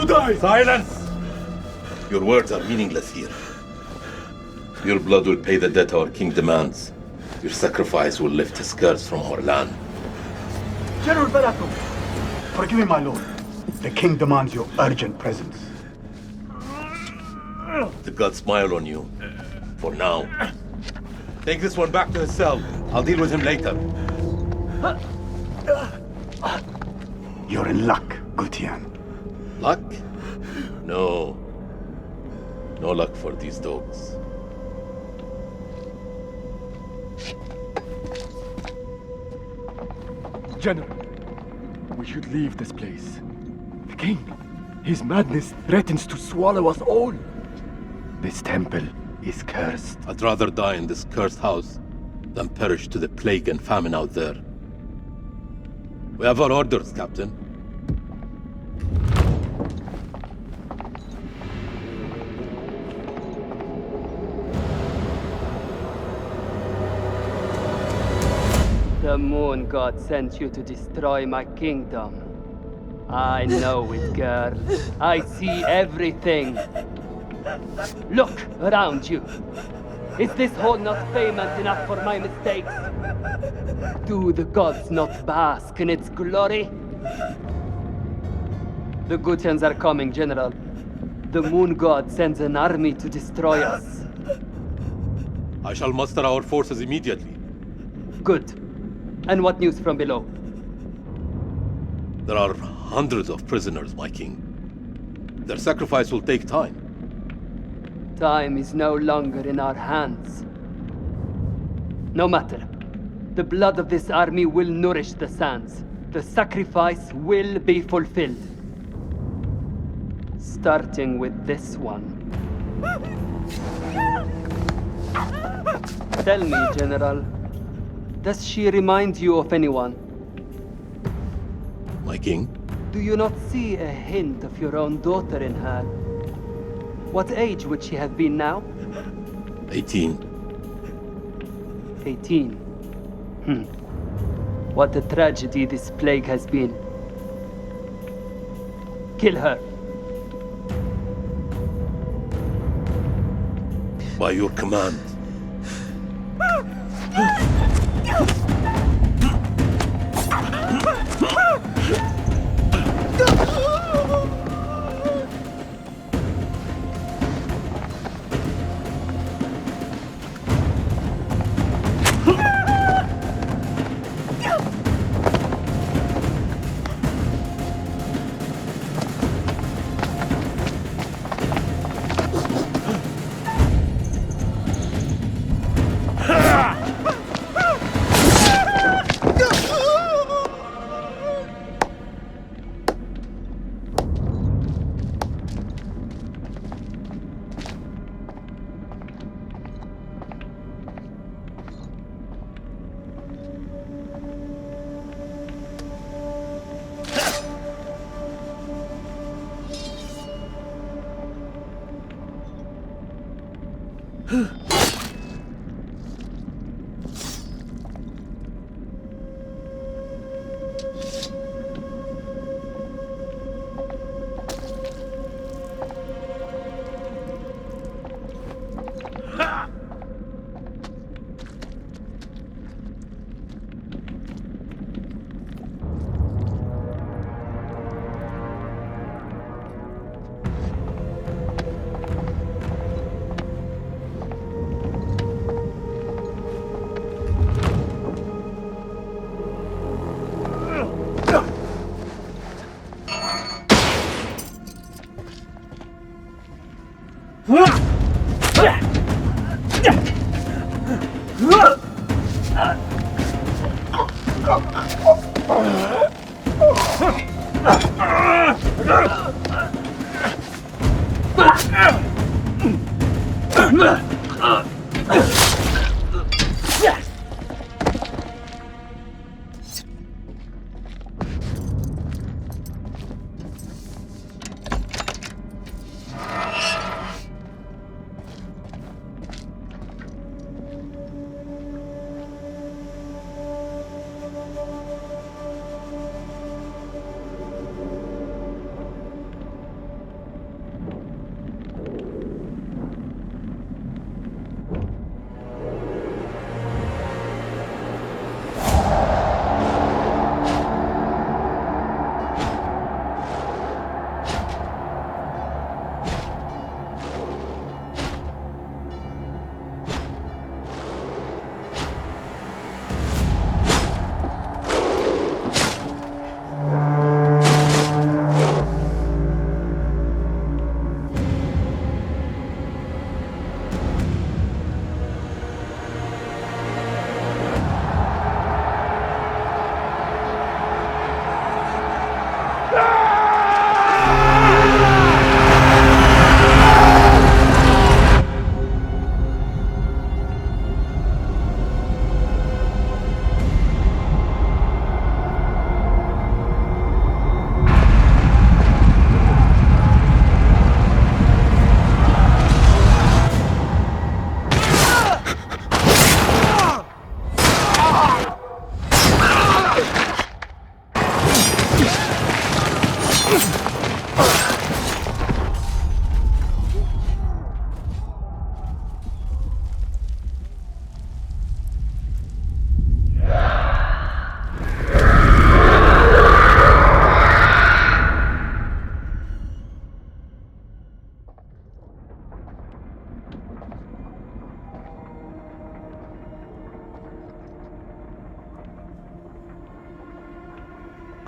to die! Silence! Your words are meaningless here. Your blood will pay the debt our king demands. Your sacrifice will lift his curse from our land. General Barato, forgive me, my lord. The king demands your urgent presence. The gods smile on you. For now. Take this one back to his cell. I'll deal with him later. You're in luck, Gutian. Luck? No. No luck for these dogs. General, we should leave this place. The king, his madness threatens to swallow us all. This temple is cursed. I'd rather die in this cursed house than perish to the plague and famine out there. We have our orders, Captain. The moon god sent you to destroy my kingdom. I know it, girl. I see everything. Look around you. Is this hall not famous enough for my mistakes? Do the gods not bask in its glory? The Gutians are coming, General. The moon god sends an army to destroy us. I shall muster our forces immediately. Good. And what news from below? There are hundreds of prisoners, my king. Their sacrifice will take time. Time is no longer in our hands. No matter. The blood of this army will nourish the sands. The sacrifice will be fulfilled. Starting with this one. Tell me, General, does she remind you of anyone? My king? Do you not see a hint of your own daughter in her? What age would she have been now? 18. 18. What a tragedy this plague has been. Kill her. By your command.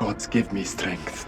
gods give me strength.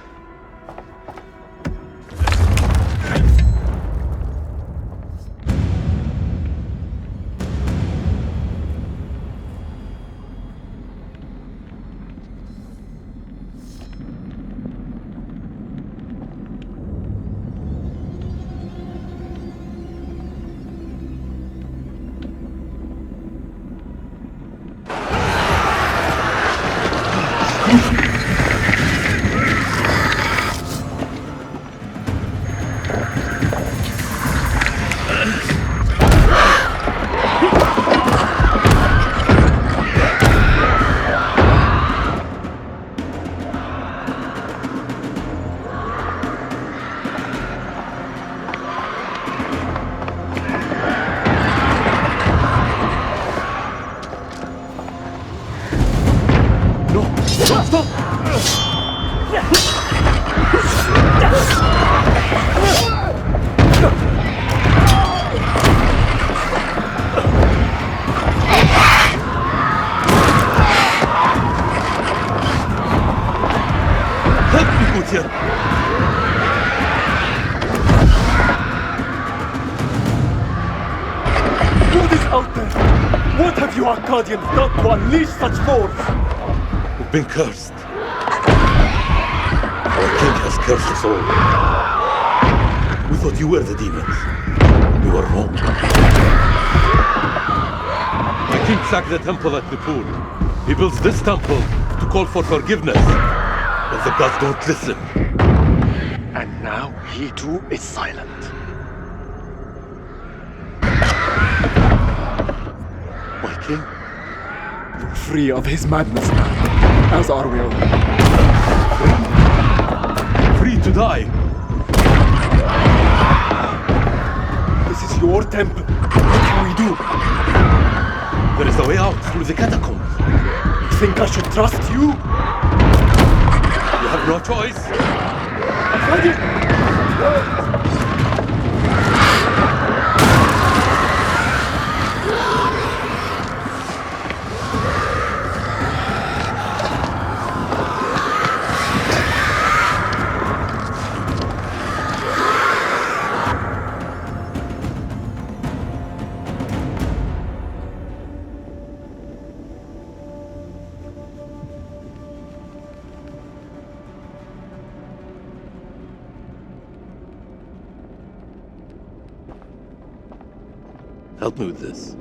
Guardians not to unleash such force! We've been cursed. Our king has cursed us all. We thought you were the demons. We were wrong. My king sacked the temple at the pool. He builds this temple to call for forgiveness. But the gods don't listen. And now he too is silent. My king? You're free of his madness now, as are we all. Free to die. This is your temple. What can we do? There is a way out through the catacombs. You think I should trust you? You have no choice. Help me with this.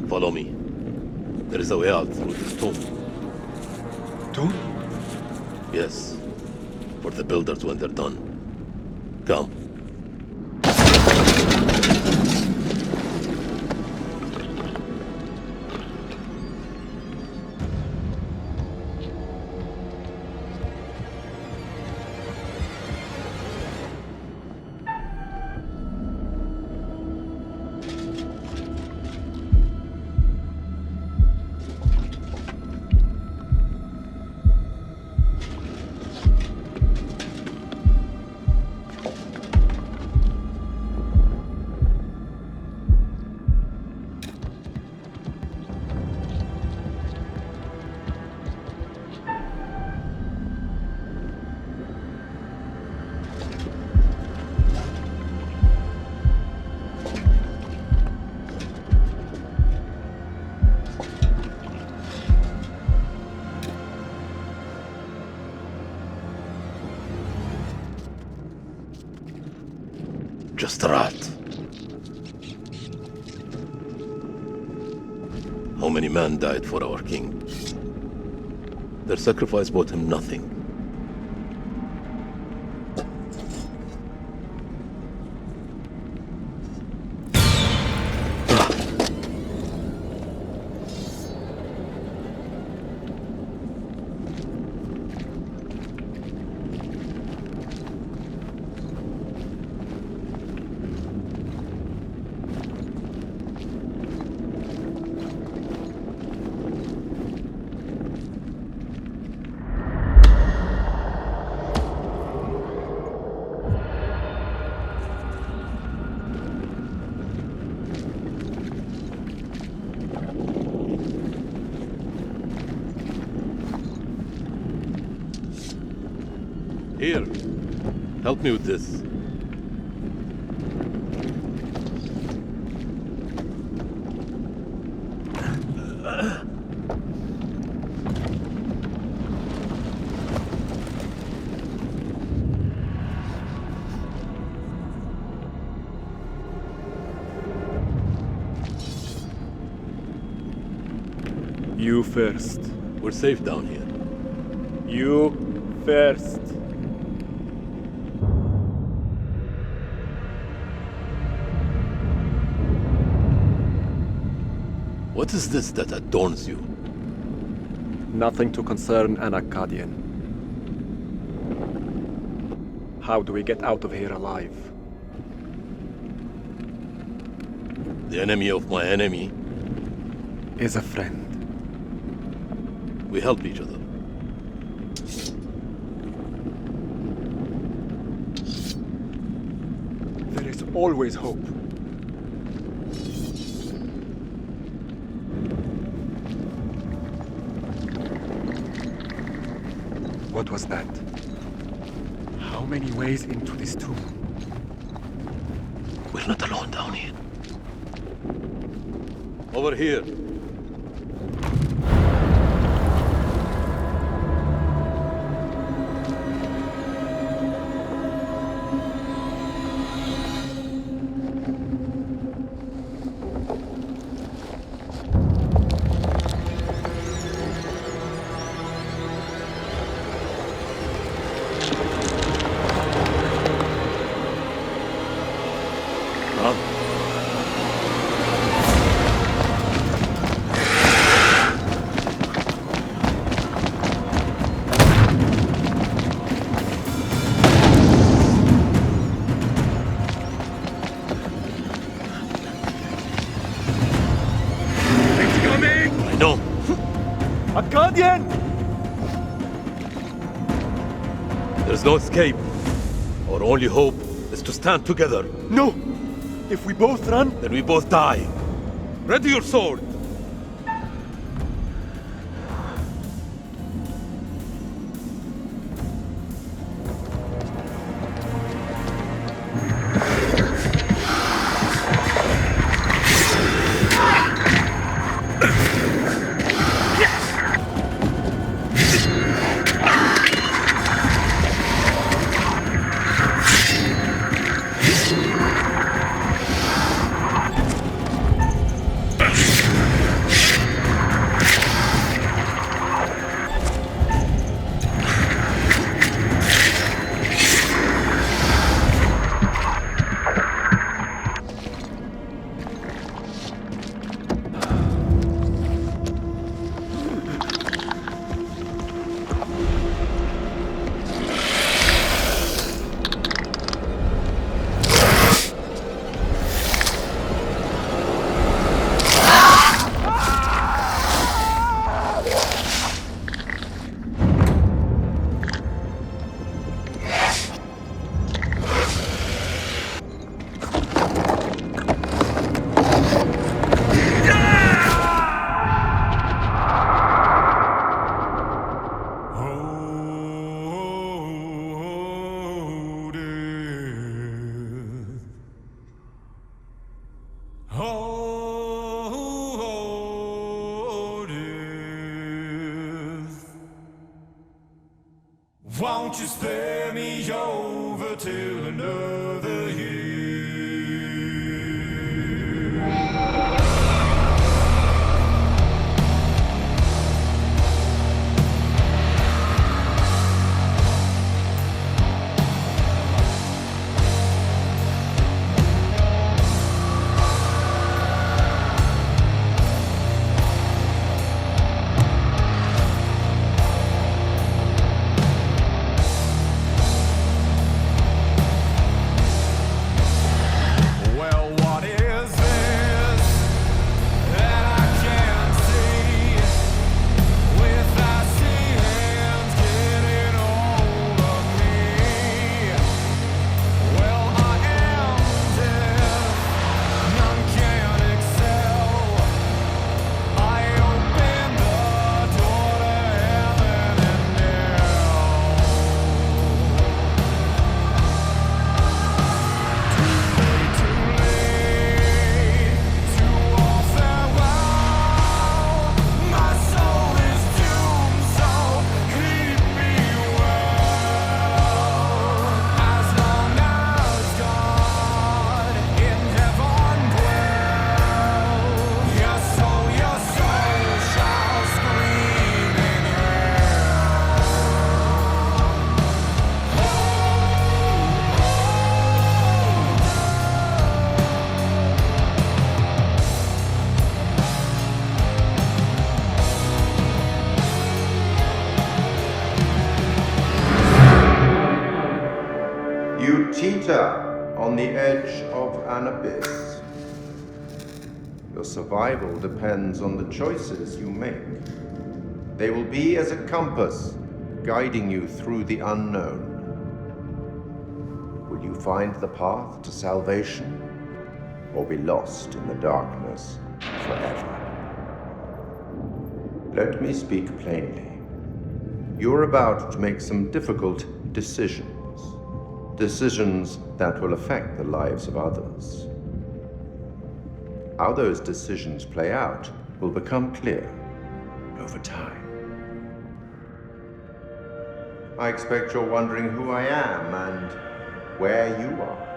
Follow me. There is a way out through this tomb. Tomb? Yes. For the builders when they're done. Come. Just a rat. How many men died for our king? Their sacrifice bought him nothing. Here, help me with this. You first. We're safe down here. You first. What is this that adorns you? Nothing to concern an Akkadian. How do we get out of here alive? The enemy of my enemy. Is a friend. We help each other. There is always hope. What was that? How many ways into this tomb? We're not alone down here. Over here. Akkadian! There's no escape. Our only hope is to stand together. No! If we both run, Then we both die. Ready your sword. Won't you spare me over till another year? You teeter on the edge of an abyss. Your survival depends on the choices you make. They will be as a compass, guiding you through the unknown. Will you find the path to salvation, or be lost in the darkness forever? Let me speak plainly. You're about to make some difficult decisions. Decisions that will affect the lives of others. How those decisions play out will become clear over time. I expect you're wondering who I am and where you are.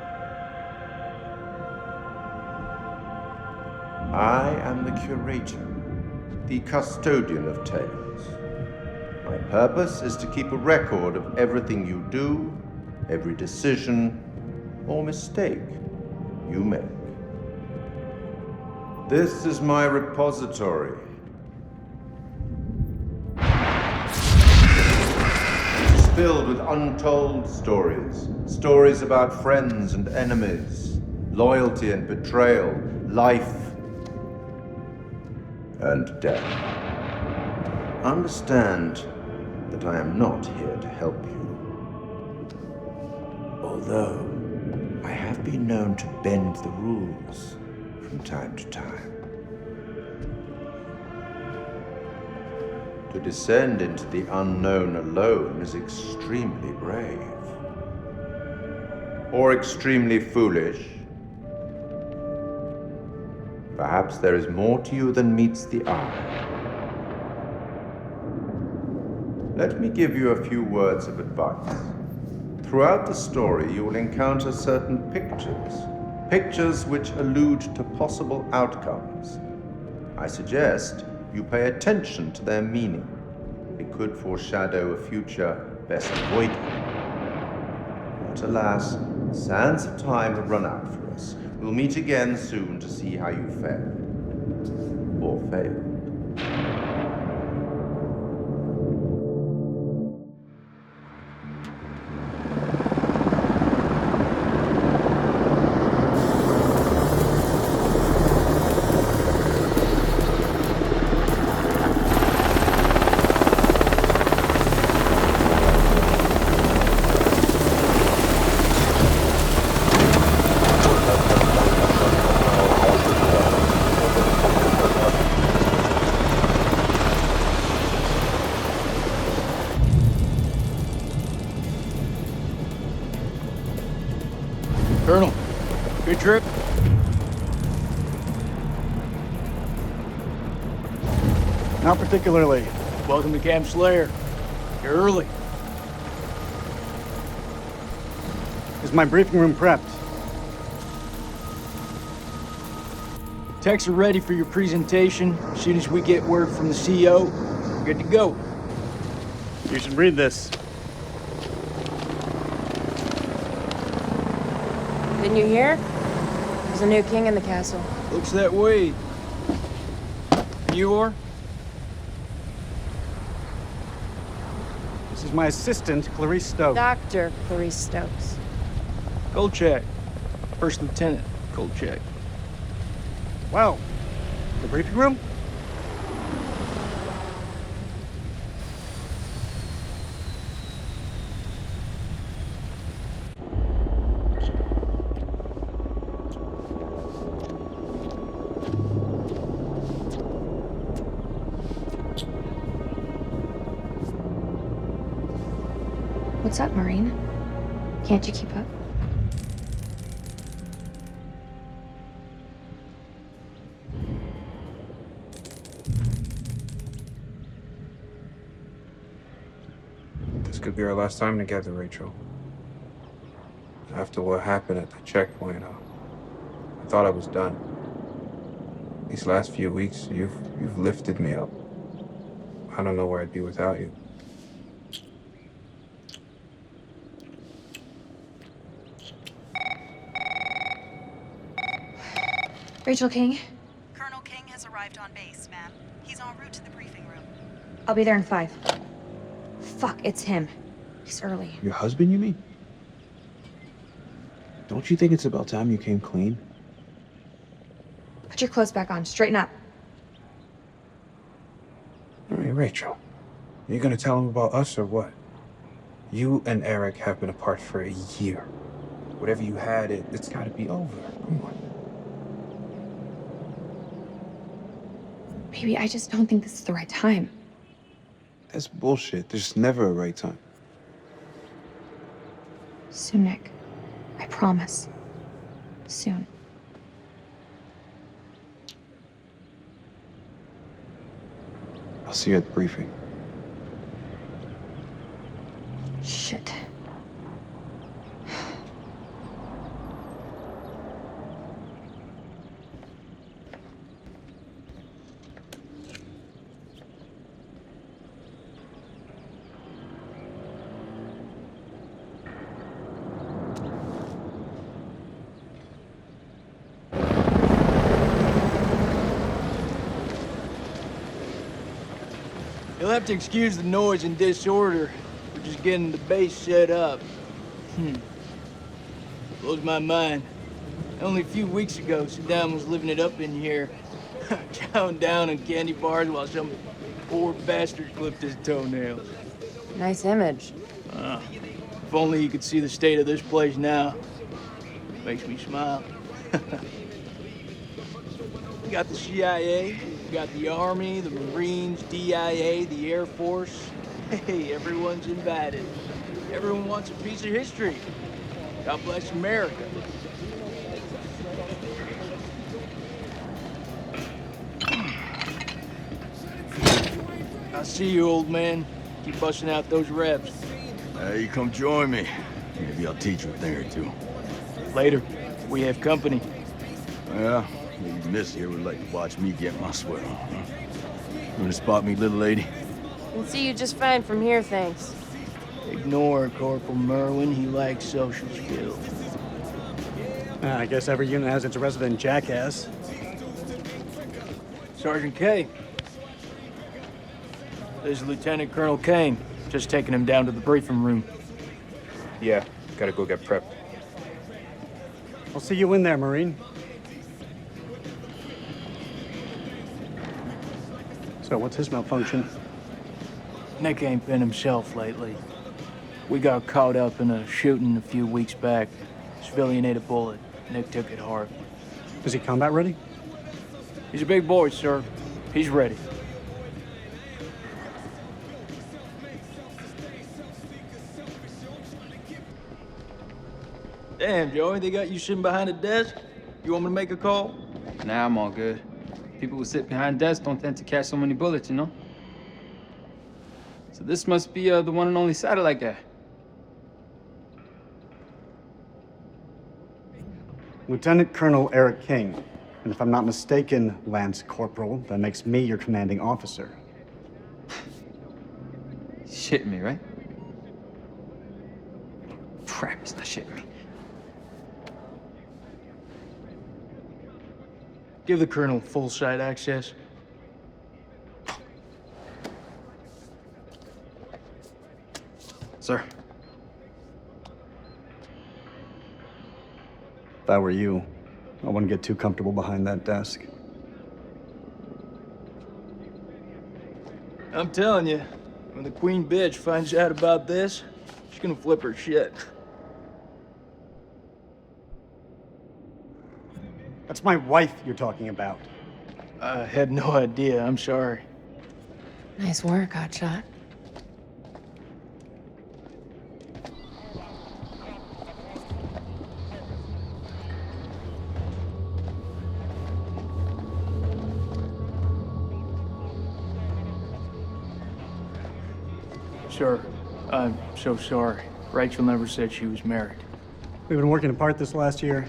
I am the curator, the custodian of tales. My purpose is to keep a record of everything you do, every decision or mistake you make. This is my repository. It's filled with untold stories. Stories about friends and enemies, loyalty and betrayal, life and death. Understand that I am not here to help you. Although I have been known to bend the rules from time to time. To descend into the unknown alone is extremely brave. Or extremely foolish. Perhaps there is more to you than meets the eye. Let me give you a few words of advice. Throughout the story, you will encounter certain pictures. Pictures which allude to possible outcomes. I suggest you pay attention to their meaning. They could foreshadow a future best avoided. But alas, the sands of time have run out for us. We'll meet again soon to see how you fared. Or failed. Colonel, good trip? Not particularly. Welcome to Camp Slayer. You're early. Is my briefing room prepped? Techs are ready for your presentation. As soon as we get word from the CEO, we're good to go. You should read this. Didn't you hear? There's a new king in the castle. Looks that way. You are? This is my assistant, Clarice Stokes. Dr. Clarice Stokes. Kolchak. First Lieutenant Kolchak. Well, the briefing room? What's up, Marine? Can't you keep up? This could be our last time together, Rachel. After what happened at the checkpoint, I thought I was done. These last few weeks, you've lifted me up. I don't know where I'd be without you. Rachel King? Colonel King has arrived on base, ma'am. He's en route to the briefing room. I'll be there in 5. Fuck, it's him. He's early. Your husband, you mean? Don't you think it's about time you came clean? Put your clothes back on. Straighten up. All right, Rachel. Are you gonna tell him about us or what? You and Eric have been apart for a year. Whatever you had, it's gotta be over. Come on. Baby, I just don't think this is the right time. That's bullshit. There's never a right time. Soon, Nick. I promise. Soon. I'll see you at the briefing. Shit. You'll have to excuse the noise and disorder. We're just getting the base set up. Blows my mind. Only a few weeks ago, Saddam was living it up in here. Chowing down on candy bars while some poor bastard clipped his toenails. Nice image. If only you could see the state of this place now. Makes me smile. We got the CIA, we got the Army, the Marines, DIA, the Air Force. Hey, everyone's invited. Everyone wants a piece of history. God bless America. I'll see you, old man. Keep busting out those reps. You come join me. Maybe I'll teach you a thing or two. Later. We have company. Yeah, maybe Miss here would like to watch me get my sweat on, huh? You wanna spot me, little lady? Can see you just fine from here, thanks. Ignore Corporal Merlin. He lacks social skills. I guess every unit has its resident jackass. Sergeant K. This is Lieutenant Colonel Kane. Just taking him down to the briefing room. Yeah, gotta go get prepped. I'll see you in there, Marine. So what's his malfunction? Nick ain't been himself lately. We got caught up in a shooting a few weeks back. Civilian ate a bullet. Nick took it hard. Is he combat ready? He's a big boy, sir. He's ready. Damn, Joey, they got you sitting behind a desk? You want me to make a call? Nah, I'm all good. People who sit behind desks don't tend to catch so many bullets, you know? So this must be the one and only satellite guy. Lieutenant Colonel Eric King. And if I'm not mistaken, Lance Corporal, that makes me your commanding officer. Shitting me, right? Crap, he's not shitting me. Give the Colonel full site access. Sir. If I were you, I wouldn't get too comfortable behind that desk. I'm telling you, when the queen bitch finds out about this, she's gonna flip her shit. That's my wife you're talking about. I had no idea. I'm sorry. Nice work, hotshot. Sir, I'm so sorry. Rachel never said she was married. We've been working apart this last year.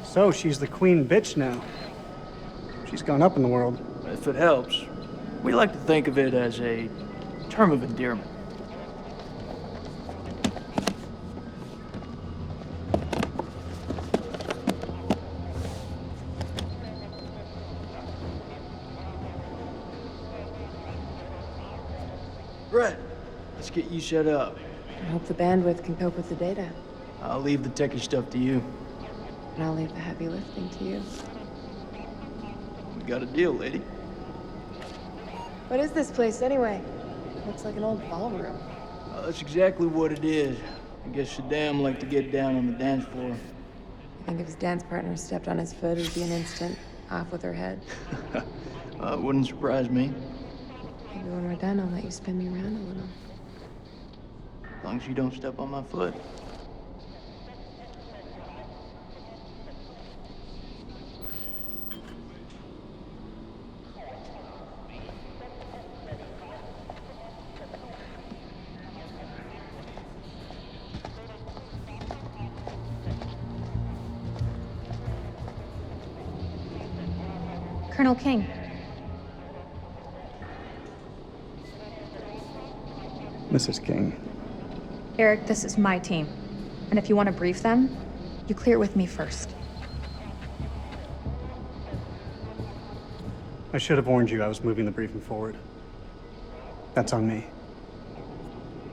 So she's the queen bitch now. She's gone up in the world. If it helps, we like to think of it as a term of endearment. Brett, let's get you set up. I hope the bandwidth can cope with the data. I'll leave the techie stuff to you. And I'll leave the heavy lifting to you. We got a deal, lady. What is this place, anyway? Looks like an old ballroom. That's exactly what it is. I guess Saddam liked to get down on the dance floor. I think if his dance partner stepped on his foot, it'd be an instant off with her head. It wouldn't surprise me. Maybe when we're done, I'll let you spin me around a little. As long as you don't step on my foot. Colonel King. Mrs. King. Eric, this is my team. And if you want to brief them, you clear it with me first. I should have warned you I was moving the briefing forward. That's on me.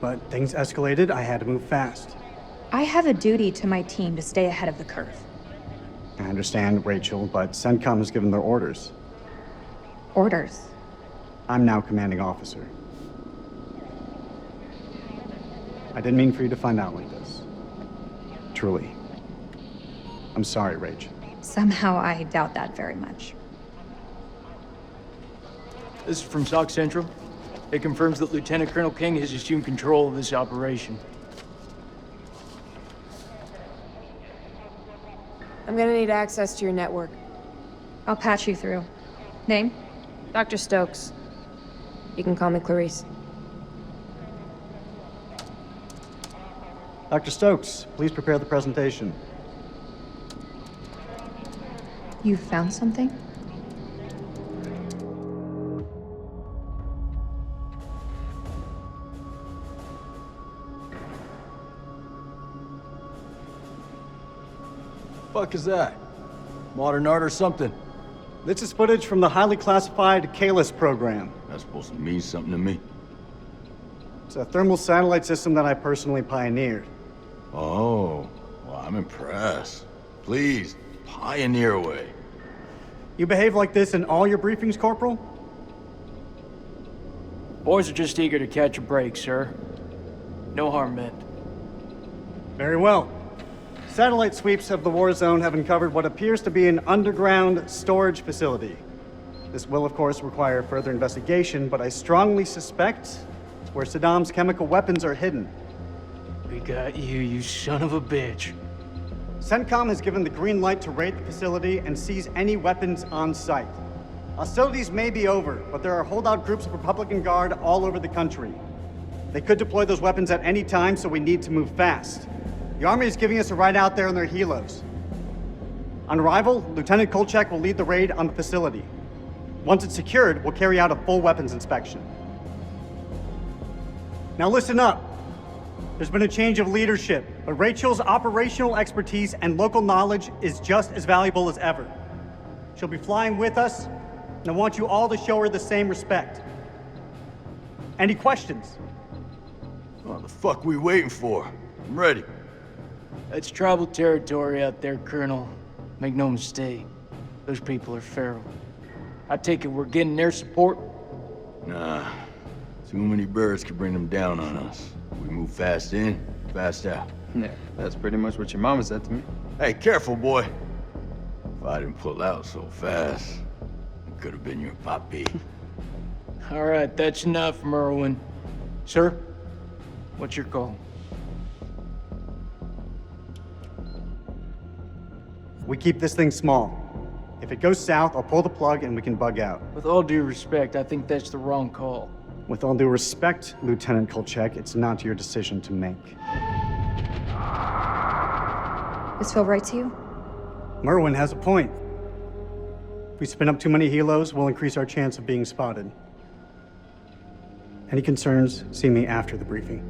But things escalated, I had to move fast. I have a duty to my team to stay ahead of the curve. I understand, Rachel, but CENTCOM has given their orders. Orders? I'm now commanding officer. I didn't mean for you to find out like this. Truly. I'm sorry, Rach. Somehow I doubt that very much. This is from SOC Central. It confirms that Lieutenant Colonel King has assumed control of this operation. I'm gonna need access to your network. I'll patch you through. Name? Dr. Stokes. You can call me Clarice. Dr. Stokes, please prepare the presentation. You found something? Fuck is that? Modern art or something? This is footage from the highly classified Kalis program. That's supposed to mean something to me. It's a thermal satellite system that I personally pioneered. Oh, well, I'm impressed. Please, pioneer away. You behave like this in all your briefings, Corporal? Boys are just eager to catch a break, sir. No harm meant. Very well. Satellite sweeps of the war zone have uncovered what appears to be an underground storage facility. This will, of course, require further investigation, but I strongly suspect it's where Saddam's chemical weapons are hidden. We got you, you son of a bitch. CENTCOM has given the green light to raid the facility and seize any weapons on site. Hostilities may be over, but there are holdout groups of Republican Guard all over the country. They could deploy those weapons at any time, so we need to move fast. The Army is giving us a ride out there in their helos. On arrival, Lieutenant Kolchak will lead the raid on the facility. Once it's secured, we'll carry out a full weapons inspection. Now listen up. There's been a change of leadership, but Rachel's operational expertise and local knowledge is just as valuable as ever. She'll be flying with us, and I want you all to show her the same respect. Any questions? What the fuck we waiting for? I'm ready. That's tribal territory out there, Colonel. Make no mistake. Those people are feral. I take it we're getting their support? Nah. Too many birds could bring them down on us. We move fast in, fast out. Yeah, that's pretty much what your mama said to me. Hey, careful, boy. If I didn't pull out so fast, it could have been your papi. All right, that's enough, Merwin. Sir, what's your call? We keep this thing small. If it goes south, I'll pull the plug and we can bug out. With all due respect, I think that's the wrong call. With all due respect, Lieutenant Kolchak, it's not your decision to make. This feel right to you? Merwin has a point. If we spin up too many helos, we'll increase our chance of being spotted. Any concerns, see me after the briefing.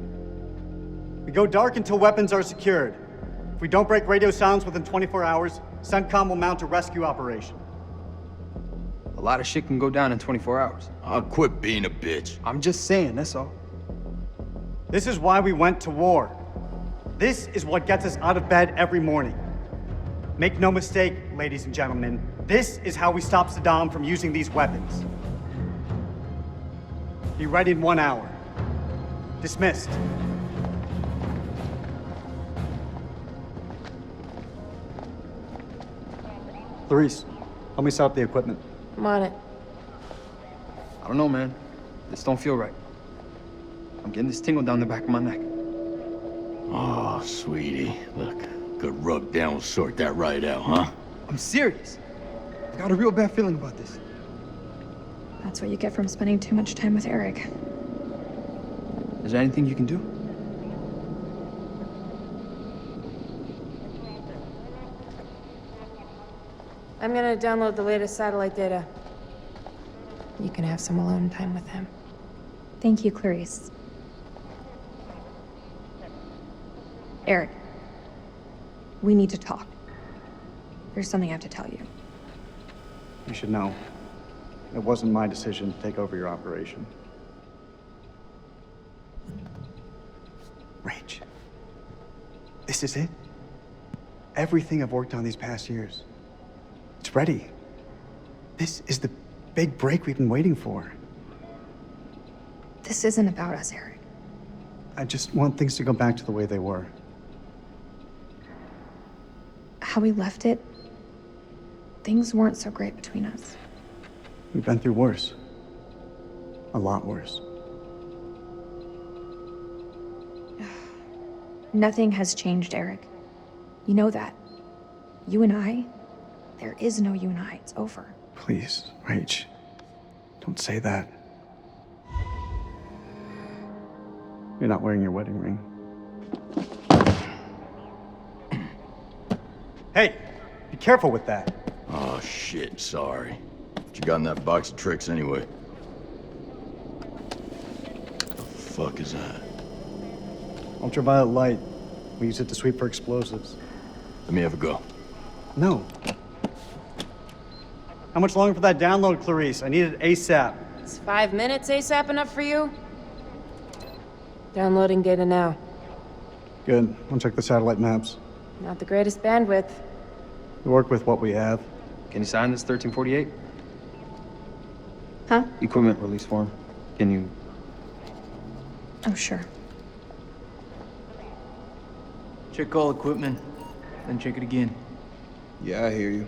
We go dark until weapons are secured. If we don't break radio silence within 24 hours, CENTCOM will mount a rescue operation. A lot of shit can go down in 24 hours. I'll quit being a bitch. I'm just saying, that's all. This is why we went to war. This is what gets us out of bed every morning. Make no mistake, ladies and gentlemen, this is how we stop Saddam from using these weapons. Be ready in 1 hour. Dismissed. Clarice, help me set up the equipment. I'm on it. I don't know, man. This don't feel right. I'm getting this tingle down the back of my neck. Oh, sweetie. Look, good rub down will sort that right out, huh? I'm serious. I got a real bad feeling about this. That's what you get from spending too much time with Eric. Is there anything you can do? I'm gonna download the latest satellite data. You can have some alone time with him. Thank you, Clarice. Eric, we need to talk. There's something I have to tell you. You should know. It wasn't my decision to take over your operation. Rach, this is it? Everything I've worked on these past years. It's ready. This is the big break we've been waiting for. This isn't about us, Eric. I just want things to go back to the way they were. How we left it, things weren't so great between us. We've been through worse. A lot worse. Nothing has changed, Eric. You know that. You and I, there is no you and I. It's over. Please, Rach, don't say that. You're not wearing your wedding ring. Hey, be careful with that. Oh, shit, sorry. What you got in that box of tricks anyway? The fuck is that? Ultraviolet light. We use it to sweep for explosives. Let me have a go. No. How much longer for that download, Clarice? I need it ASAP. Is 5 minutes ASAP enough for you? Downloading data now. Good. I'll check the satellite maps. Not the greatest bandwidth. We work with what we have. Can you sign this 1348? Huh? Equipment release form. Can you... Oh, sure. Check all equipment, then check it again. Yeah, I hear you.